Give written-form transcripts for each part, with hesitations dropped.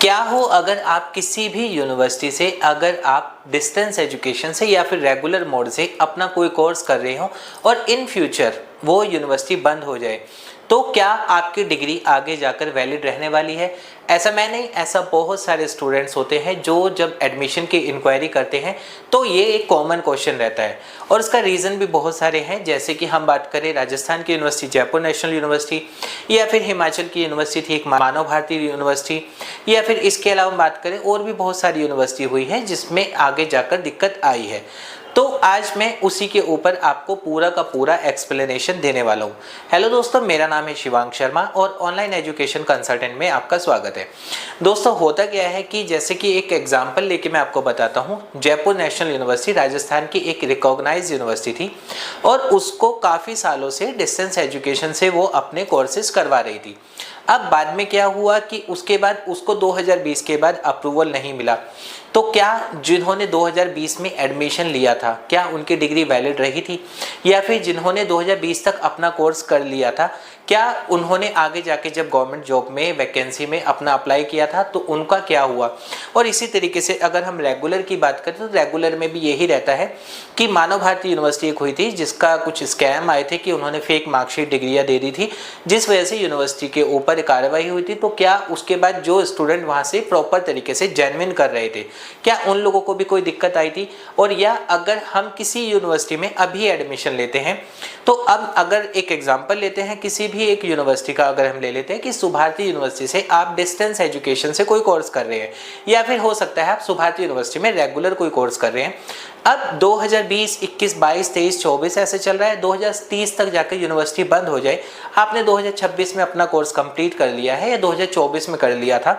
क्या हो अगर आप किसी भी यूनिवर्सिटी से अगर आप डिस्टेंस एजुकेशन से या फिर रेगुलर मोड से अपना कोई कोर्स कर रहे हो और इन फ्यूचर वो यूनिवर्सिटी बंद हो जाए, तो क्या आपकी डिग्री आगे जाकर वैलिड रहने वाली है? ऐसा मैं नहीं, ऐसा बहुत सारे स्टूडेंट्स होते हैं जो जब एडमिशन की इंक्वायरी करते हैं तो ये एक कॉमन क्वेश्चन रहता है और इसका रीज़न भी बहुत सारे हैं। जैसे कि हम बात करें राजस्थान की यूनिवर्सिटी जयपुर नेशनल यूनिवर्सिटी या फिर हिमाचल की यूनिवर्सिटी थी एक मानव भारती यूनिवर्सिटी, या फिर इसके अलावा हम बात करें और भी बहुत सारी यूनिवर्सिटी हुई है जिसमें आगे जाकर दिक्कत आई है। तो आज मैं उसी के ऊपर आपको पूरा का पूरा एक्सप्लेनेशन देने वाला हूँ। हेलो दोस्तों, मेरा नाम है शिवांग शर्मा और ऑनलाइन एजुकेशन कंसल्टेंट में आपका स्वागत है। दोस्तों, होता क्या है कि जैसे कि एक एग्जांपल लेके मैं आपको बताता हूँ। जयपुर नेशनल यूनिवर्सिटी राजस्थान की एक रिकॉग्नाइज्ड यूनिवर्सिटी थी और उसको काफ़ी सालों से डिस्टेंस एजुकेशन से वो अपने कोर्सेज करवा रही थी। अब बाद में क्या हुआ कि उसके बाद उसको 2020 के बाद अप्रूवल नहीं मिला। तो क्या जिन्होंने 2020 में एडमिशन लिया था क्या उनकी डिग्री वैलिड रही थी, या फिर जिन्होंने 2020 तक अपना कोर्स कर लिया था क्या उन्होंने आगे जाके जब गवर्नमेंट जॉब में वैकेंसी में अपना अप्लाई किया था तो उनका क्या हुआ? और इसी तरीके से अगर हम रेगुलर की बात करें तो रेगुलर में भी यही रहता है कि मानव भारती यूनिवर्सिटी एक हुई थी जिसका कुछ स्कैम आए थे कि उन्होंने फेक मार्कशीट डिग्रियां दे दी थी, जिस वजह से यूनिवर्सिटी के ऊपर कार्रवाई हुई थी। तो क्या उसके बाद जो स्टूडेंट वहाँ से प्रॉपर तरीके से जेन्युइन कर रहे थे क्या उन लोगों को भी कोई दिक्कत आई थी? और या अगर हम किसी यूनिवर्सिटी में अभी एडमिशन लेते हैं तो अब अगर एक एग्जांपल लेते हैं किसी भी एक यूनिवर्सिटी का, अगर हम ले लेते हैं कि सुभारती यूनिवर्सिटी से आप डिस्टेंस एजुकेशन से कोई कोर्स कर रहे हैं, या फिर हो सकता है आप सुभारती यूनिवर्सिटी में रेगुलर कोई कोर्स कर रहे हैं। अब 2020, 21, 22, 23, 24 ऐसे चल रहा है, 2030 तक जाकर यूनिवर्सिटी बंद हो जाए, आपने 2026 में अपना कोर्स कंप्लीट कर लिया है या 2024 में कर लिया था,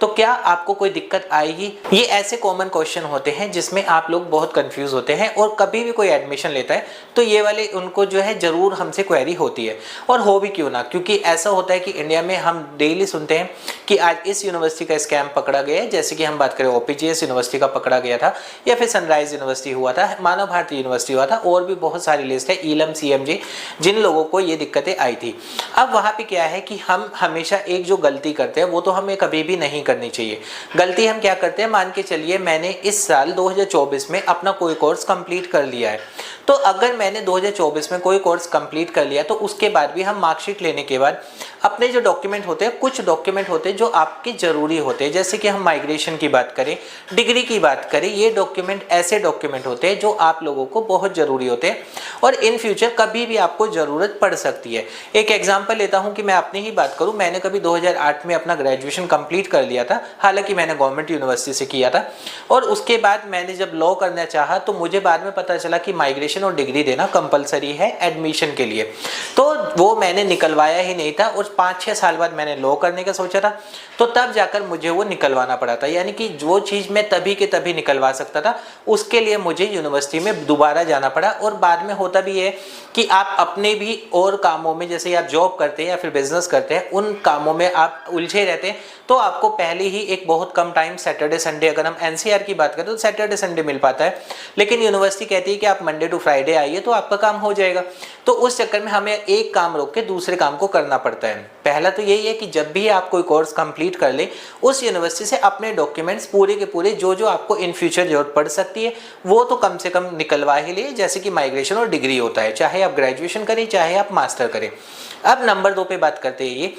तो क्या आपको कोई दिक्कत आएगी? ये ऐसे कॉमन क्वेश्चन होते हैं जिसमें आप लोग बहुत कंफ्यूज होते हैं और कभी भी कोई एडमिशन लेता है तो ये वाले उनको जो है जरूर हमसे क्वेरी होती है। और हो भी क्यों ना, क्योंकि ऐसा होता है कि इंडिया में हम डेली सुनते हैं कि आज इस यूनिवर्सिटी का स्कैम पकड़ा गया है। जैसे कि हम बात करें ओपीजीएस यूनिवर्सिटी का पकड़ा गया था, या फिर सनराइज यूनिवर्सिटी हुआ था, मानव भारती यूनिवर्सिटी हुआ था, और भी बहुत सारी लिस्ट है, ईलम, सीएमजे, जिन लोगों को ये दिक्कतें आई थी। अब वहाँ पे क्या है कि हम हमेशा एक जो गलती करते हैं वो तो हमें कभी भी नहीं करनी चाहिए। गलती हम क्या करते हैं, मान के चलिए मैंने इस साल 2024 में अपना कोई कोर्स कंप्लीट कर लिया है, तो अगर मैंने 2024 में कोई कोर्स कंप्लीट कर लिया तो उसके बाद भी हम मार्कशीट लेने के बाद अपने जो डॉक्यूमेंट होते हैं, कुछ डॉक्यूमेंट होते हैं जो आपके जरूरी होते हैं, जैसे कि हम माइग्रेशन की बात करें, डिग्री की बात करें, ये डॉक्यूमेंट ऐसे डॉक्यूमेंट होते हैं जो आप लोगों को बहुत जरूरी होते हैं और इन फ्यूचर कभी भी आपको जरूरत पड़ सकती है। एक एग्जांपल लेता हूं कि मैं अपनी ही बात करूं, मैंने कभी 2008 में अपना ग्रेजुएशन कंप्लीट कर लिया था, हालांकि मैंने गवर्नमेंट यूनिवर्सिटी से किया था, और उसके बाद मैंने जब लॉ करना चाहा तो मुझे बाद में पता चला कि माइग्रेशन और डिग्री देना कंपलसरी है एडमिशन के लिए, तो वो मैंने निकलवाया ही नहीं था। और 5-6 साल बाद मैंने लॉ करने का सोचा था, तो तब जाकर मुझे वो निकलवाना पड़ा था, यानी कि जो चीज़ मैं तभी के तभी निकलवा सकता था उसके लिए मुझे यूनिवर्सिटी में दोबारा जाना पड़ा। और बाद में होता भी है कि आप अपने भी और कामों में, जैसे आप जॉब करते हैं या फिर बिजनेस करते हैं, उन कामों में आप उलझे रहते हैं, तो आपको पहले ही एक बहुत कम टाइम सैटरडे संडे, अगर हम एनसीआर की बात करें तो सैटरडे संडे मिल पाता है, लेकिन यूनिवर्सिटी कहती है कि आप मंडे टू फ्राइडे आइए तो आपका काम हो जाएगा। तो उस चक्कर में हमें एक काम रोक के दूसरे काम को करना पड़ता है। पहला तो यही है कि जब भी आप कोई कोर्स कंप्लीट कर ले, उस यूनिवर्सिटी से अपने डॉक्यूमेंट्स पूरे के पूरे जो जो आपको इन फ्यूचर जरूरत पड़ सकती है वो तो कम से कम निकलवा ही लिए, जैसे कि माइग्रेशन और डिग्री होता है, चाहे आप ग्रेजुएशन करें चाहे आप मास्टर करें। अब नंबर 2 पे बात करते हैं ये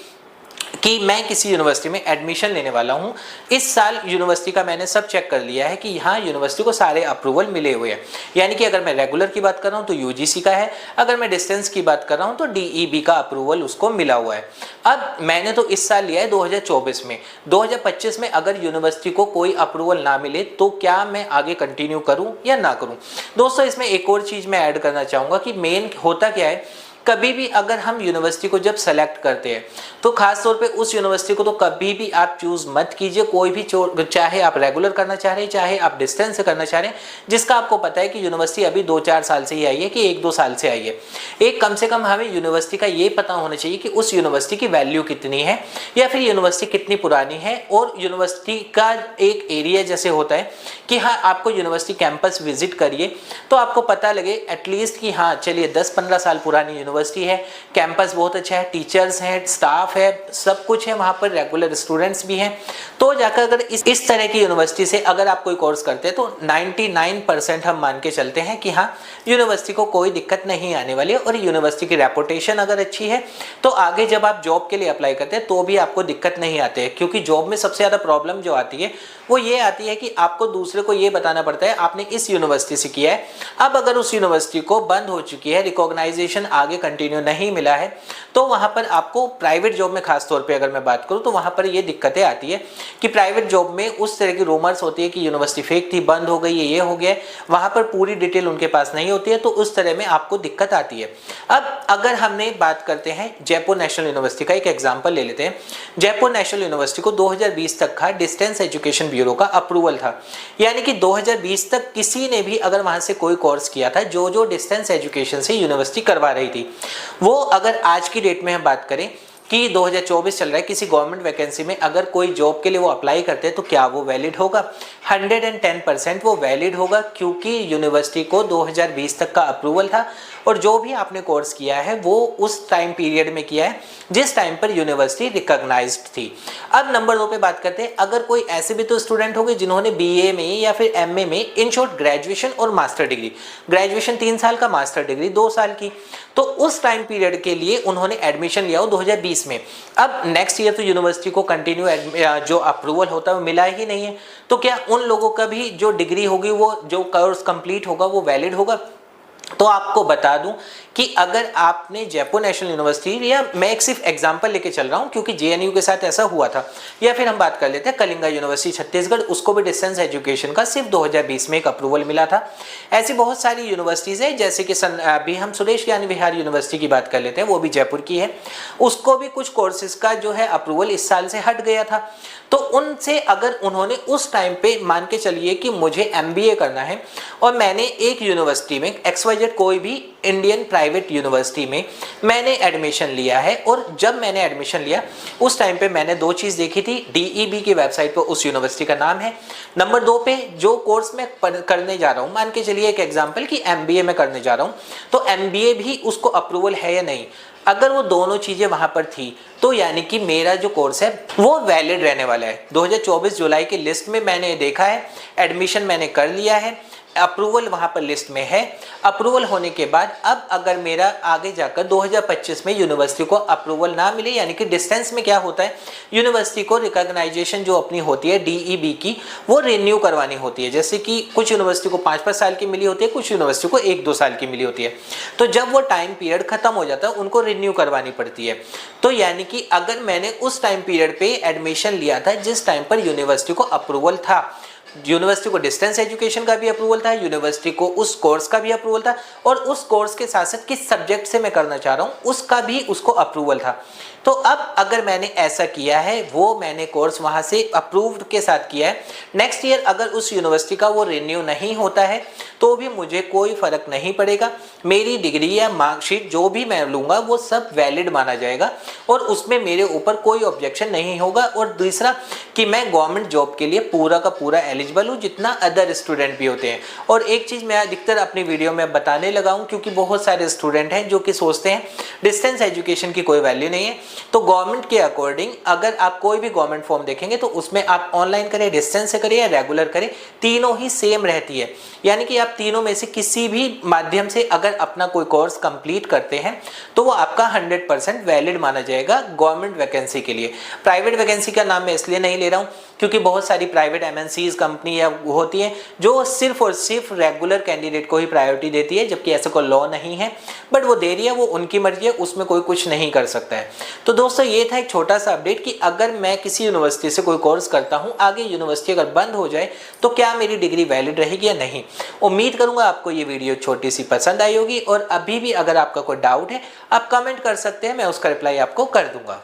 कि मैं किसी यूनिवर्सिटी में एडमिशन लेने वाला हूं। इस साल यूनिवर्सिटी का मैंने सब चेक कर लिया है कि यहाँ यूनिवर्सिटी को सारे अप्रूवल मिले हुए हैं, यानी कि अगर मैं रेगुलर की बात कर रहा हूँ तो यूजीसी का है, अगर मैं डिस्टेंस की बात कर रहा हूँ तो डीईबी का अप्रूवल उसको मिला हुआ है। अब मैंने तो इस साल लिया है 2024 में, 2025 में अगर यूनिवर्सिटी को कोई अप्रूवल ना मिले तो क्या मैं आगे कंटिन्यू करूँ या ना करूँ? दोस्तों, इसमें एक और चीज़ मैं ऐड करना चाहूँगा कि मेन होता क्या है, कभी भी अगर हम यूनिवर्सिटी को जब सेलेक्ट करते हैं तो खास तौर पे उस यूनिवर्सिटी को तो कभी भी आप चूज मत कीजिए, कोई भी, चाहे आप रेगुलर करना चाह रहे हैं चाहे आप डिस्टेंस से करना चाह रहे हैं, जिसका आपको पता है कि यूनिवर्सिटी अभी 2-4 साल से ही आई है कि 1-2 साल से आई है। एक कम से कम हमें यूनिवर्सिटी का ये पता होना चाहिए कि उस यूनिवर्सिटी की वैल्यू कितनी है या फिर यूनिवर्सिटी कितनी पुरानी है। और यूनिवर्सिटी का एक एरिया जैसे होता है कि हाँ आपको यूनिवर्सिटी कैंपस विजिट करिए तो आपको पता लगे एटलीस्ट कि हाँ चलिए 10-15 साल पुरानी यूनिवर्सिटी है, कैंपस बहुत अच्छा है, टीचर्स हैं, स्टाफ है, सब कुछ है, वहाँ पर रेगुलर स्टूडेंट्स भी हैं। तो जाकर अगर इस तरह की यूनिवर्सिटी से अगर आप कोई कोर्स करते हैं तो 99% हम मान के चलते हैं कि हाँ यूनिवर्सिटी को कोई दिक्कत नहीं आने वाली है। और यूनिवर्सिटी की रेपुटेशन अगर अच्छी है तो आगे जब आप जॉब के लिए अप्लाई करते हैं तो भी आपको दिक्कत नहीं आती है, क्योंकि जॉब में सबसे ज़्यादा प्रॉब्लम जो आती है वो ये आती है कि आपको दूसरे को ये बताना पड़ता है आपने इस यूनिवर्सिटी से किया है, अब अगर उस यूनिवर्सिटी को बंद हो चुकी है, रिकॉग्नाइजेशन आगे कंटिन्यू नहीं मिला है, तो वहाँ पर आपको प्राइवेट जॉब में खास तौर पे अगर मैं बात करूँ तो वहाँ पर ये दिक्कतें आती है कि प्राइवेट जॉब में उस तरह की रूमर्स होती है कि यूनिवर्सिटी फेक थी, बंद हो गई है, ये हो गया है, वहाँ पर पूरी डिटेल उनके पास नहीं होती है, तो उस तरह में आपको दिक्कत आती है। अब अगर हमने बात करते हैं जयपुर नेशनल यूनिवर्सिटी का, एक एग्जाम्पल ले लेते हैं। जयपुर नेशनल यूनिवर्सिटी को 2020 तक का डिस्टेंस एजुकेशन ब्यूरो का अप्रूवल था, यानी कि 2020 तक किसी ने भी अगर वहाँ से कोई कोर्स किया था जो डिस्टेंस एजुकेशन से यूनिवर्सिटी करवा रही थी, वो अगर आज की डेट में हम बात करें कि 2024 चल रहा है, किसी गवर्नमेंट वैकेंसी में अगर कोई जॉब के लिए वो अप्लाई करते हैं तो क्या वो वैलिड होगा? 110% वो वैलिड होगा, क्योंकि यूनिवर्सिटी को 2020 तक का अप्रूवल था और जो भी आपने कोर्स किया है वो उस टाइम पीरियड में किया है जिस टाइम पर यूनिवर्सिटी रिकॉग्नाइज्ड थी। अब नंबर 2 पे बात करते हैं, अगर कोई ऐसे भी तो स्टूडेंट होंगे जिन्होंने बीए में या फिर एमए में, इन शॉर्ट ग्रेजुएशन और मास्टर डिग्री, ग्रेजुएशन 3 साल का, मास्टर डिग्री 2 साल की, तो उस टाइम पीरियड के लिए उन्होंने एडमिशन लिया हो 2020 में। अब नेक्स्ट ईयर तो यूनिवर्सिटी को कंटिन्यू जो अप्रूवल होता है वो मिला ही नहीं है, तो क्या उन लोगों का भी जो डिग्री होगी, वो जो कोर्स कंप्लीट होगा वो वैलिड होगा? तो आपको बता दूं कि अगर आपने जयपुर नेशनल यूनिवर्सिटी, या मैं एक सिर्फ एग्जांपल लेके चल रहा हूं क्योंकि जेएनयू के साथ ऐसा हुआ था, या फिर हम बात कर लेते हैं कलिंगा यूनिवर्सिटी छत्तीसगढ़, उसको भी डिस्टेंस एजुकेशन का सिर्फ 2020 में एक अप्रूवल मिला था। ऐसी बहुत सारी यूनिवर्सिटीज़ है, जैसे कि अभी हम सुरेश ज्ञान विहार यूनिवर्सिटी की बात कर लेते हैं, वो भी जयपुर की है, उसको भी कुछ कोर्सेज का जो है अप्रूवल इस साल से हट गया था। तो उनसे अगर उन्होंने उस टाइम पे मान के चलिए कि मुझे एमबीए करना है और मैंने एक यूनिवर्सिटी में XYZ कोई भी इंडियन प्राइवेट यूनिवर्सिटी में मैंने एडमिशन लिया है, और जब मैंने एडमिशन लिया उस टाइम पे मैंने 2 चीज़ देखी थी, DEB की वेबसाइट पर उस यूनिवर्सिटी का नाम है, नंबर 2 पे जो कोर्स मैं करने जा रहा हूँ, मान के चलिए एक एग्जाम्पल कि MBA में करने जा रहा हूँ, तो MBA भी उसको अप्रूवल है या नहीं, अगर वो दोनों चीज़ें वहाँ पर थी तो यानी कि मेरा जो कोर्स है वो वैलिड रहने वाला है। 2024 जुलाई की लिस्ट में मैंने देखा है, एडमिशन मैंने कर लिया है, अप्रूवल वहाँ पर लिस्ट में है। अप्रूवल होने के बाद अब अगर मेरा आगे जाकर 2025 में यूनिवर्सिटी को अप्रूवल ना मिले, यानी कि डिस्टेंस में क्या होता है, यूनिवर्सिटी को रिकॉग्नाइजेशन जो अपनी होती है DEB की, वो रिन्यू करवानी होती है। जैसे कि कुछ यूनिवर्सिटी को 5-5 साल की मिली होती है, कुछ यूनिवर्सिटी को 1-2 साल की मिली होती है, तो जब वो टाइम पीरियड खत्म हो जाता है उनको रिन्यू करवानी पड़ती है। तो यानी कि अगर मैंने उस टाइम पीरियड पे एडमिशन लिया था जिस टाइम पर यूनिवर्सिटी को अप्रूवल था, यूनिवर्सिटी को डिस्टेंस एजुकेशन का भी अप्रूवल था, यूनिवर्सिटी को उस कोर्स का भी अप्रूवल था, और उस कोर्स के साथ साथ किस सब्जेक्ट से मैं करना चाह रहा हूँ उसका भी उसको अप्रूवल था। तो अब अगर मैंने ऐसा किया है, वो मैंने कोर्स वहाँ से अप्रूव्ड के साथ किया है, नेक्स्ट ईयर अगर उस यूनिवर्सिटी का वो रिन्यू नहीं होता है तो भी मुझे कोई फ़र्क नहीं पड़ेगा, मेरी डिग्री या मार्कशीट जो भी मैं लूँगा वो सब वैलिड माना जाएगा और उसमें मेरे ऊपर कोई ऑब्जेक्शन नहीं होगा। और दूसरा कि मैं गवर्नमेंट जॉब के लिए पूरा का पूरा एलिजिबल हूँ, जितना अदर स्टूडेंट भी होते हैं। और एक चीज़ मैं अधिकतर अपनी वीडियो में बताने लगा हूँ, क्योंकि बहुत सारे स्टूडेंट हैं जो कि सोचते हैं डिस्टेंस एजुकेशन की कोई वैल्यू नहीं है। तो गवर्नमेंट के अकॉर्डिंग अगर आप कोई भी गवर्नमेंट फॉर्म देखेंगे तो उसमें आप ऑनलाइन करें, डिस्टेंस से करें या रेगुलर करें, तीनों ही सेम रहती है। यानी कि आप तीनों में से किसी भी माध्यम से अगर अपना कोई कोर्स कंप्लीट करते हैं तो वो आपका 100% वैलिड माना जाएगा गवर्नमेंट वैकेंसी के लिए। प्राइवेट वैकेंसी का नाम मैं इसलिए नहीं ले रहा हूँ क्योंकि बहुत सारी प्राइवेट MNCs कंपनी या होती हैं जो सिर्फ और सिर्फ रेगुलर कैंडिडेट को ही प्रायोरिटी देती है, जबकि ऐसा कोई लॉ नहीं है, बट वो दे रही है, वो उनकी मर्जी है, उसमें कोई कुछ नहीं कर सकता है। तो दोस्तों ये था एक छोटा सा अपडेट कि अगर मैं किसी यूनिवर्सिटी से कोई कोर्स करता हूँ, आगे यूनिवर्सिटी अगर बंद हो जाए तो क्या मेरी डिग्री वैलिड रहेगी या नहीं। उम्मीद करूँगा आपको ये वीडियो छोटी सी पसंद आई होगी, और अभी भी अगर आपका कोई डाउट है आप कमेंट कर सकते हैं, मैं उसका रिप्लाई आपको कर दूंगा।